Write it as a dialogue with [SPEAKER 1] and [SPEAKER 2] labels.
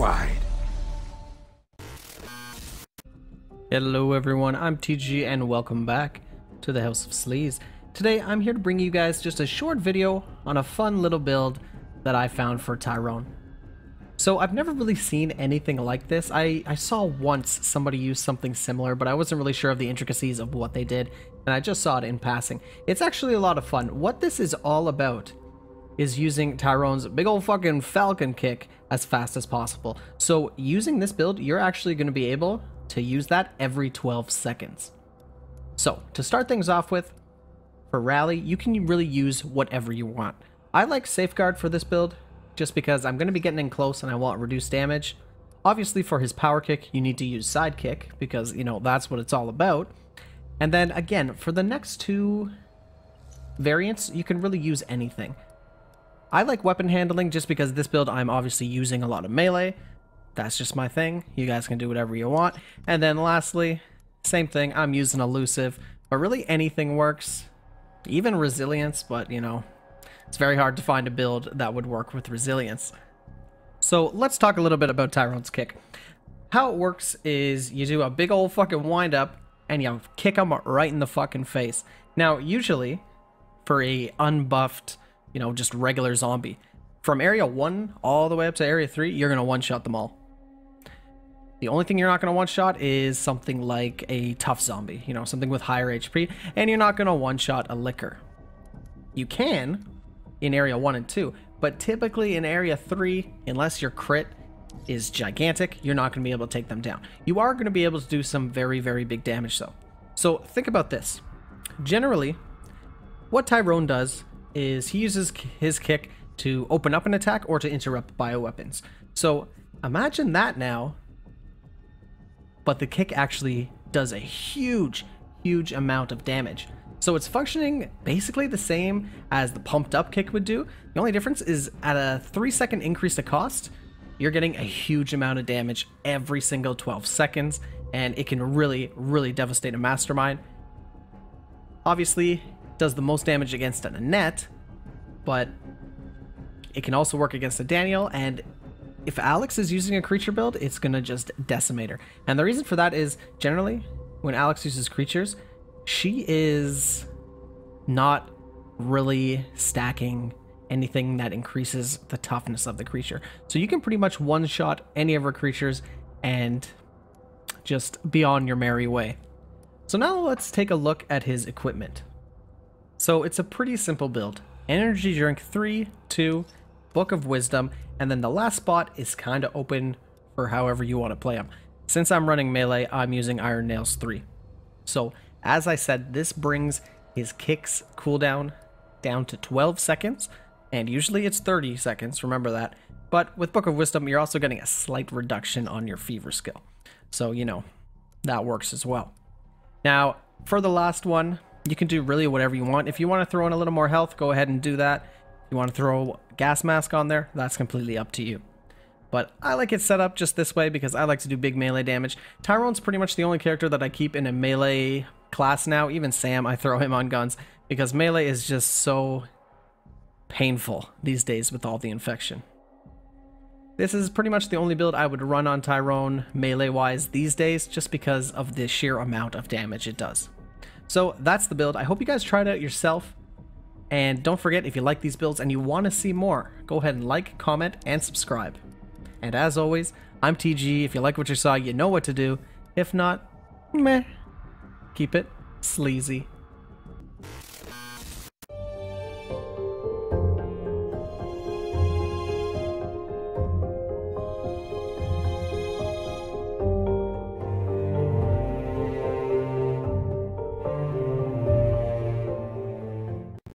[SPEAKER 1] wide.
[SPEAKER 2] Hello everyone, I'm TG and welcome back to the House of Sleaze. Today I'm here to bring you guys just a short video on a fun little build that I found for Tyrone. So I've never really seen anything like this. I saw once somebody use something similar, but I wasn't really sure of the intricacies of what they did, and I just saw it in passing. It's actually a lot of fun. What this is all about is using Tyrone's big old fucking Falcon kick as fast as possible. So using this build, you're actually going to be able to use that every 12 seconds. So to start things off with, for rally, you can really use whatever you want. I like Safeguard for this build, just because I'm going to be getting in close and I want reduced damage. Obviously for his power kick, you need to use Sidekick, because, you know, that's what it's all about. And then again, for the next two variants, you can really use anything. I like weapon handling just because this build I'm obviously using a lot of melee. That's just my thing. You guys can do whatever you want. And then lastly, same thing, I'm using elusive, but really anything works. Even resilience, but you know, it's very hard to find a build that would work with resilience. So let's talk a little bit about Tyrone's kick. How it works is you do a big old fucking wind up and you kick him right in the fucking face. Now, usually for a unbuffed, you know, just regular zombie, from area 1 all the way up to area 3, you're going to one-shot them all. The only thing you're not going to one-shot is something like a tough zombie, you know, something with higher HP, and you're not going to one-shot a licker. You can in area 1 and 2, but typically in area 3, unless your crit is gigantic, you're not going to be able to take them down. You are going to be able to do some very, very big damage though. So think about this. Generally, what Tyrone does is he uses his kick to open up an attack or to interrupt bioweapons. So imagine that now, but the kick actually does a huge amount of damage. So it's functioning basically the same as the pumped up kick would do. The only difference is at a 3-second increase to cost, you're getting a huge amount of damage every single 12 seconds, and it can really devastate a mastermind. Obviously, it does the most damage against an Annette, but it can also work against a Daniel, and if Alex is using a creature build, it's gonna just decimate her. And the reason for that is, generally, when Alex uses creatures, she is not really stacking anything that increases the toughness of the creature. So you can pretty much one-shot any of her creatures and just be on your merry way. So now let's take a look at his equipment. So it's a pretty simple build. Energy drink 3, 2, Book of Wisdom, and then the last spot is kind of open for however you want to play them. Since I'm running melee, I'm using Iron Nails 3. So as I said, this brings his kicks cooldown down to 12 seconds, and usually it's 30 seconds, remember that. But with Book of Wisdom, you're also getting a slight reduction on your fever skill. So, you know, that works as well. Now, for the last one, you can do really whatever you want. If you want to throw in a little more health, go ahead and do that. If you want to throw gas mask on there, that's completely up to you. But I like it set up just this way because I like to do big melee damage. Tyrone's pretty much the only character that I keep in a melee class now. Even Sam, I throw him on guns because melee is just so painful these days with all the infection. This is pretty much the only build I would run on Tyrone melee-wise these days, just because of the sheer amount of damage it does. So that's the build. I hope you guys try it out yourself. And don't forget, if you like these builds and you want to see more, go ahead and like, comment, and subscribe. And as always, I'm TG. If you like what you saw, you know what to do. If not, meh. Keep it sleazy.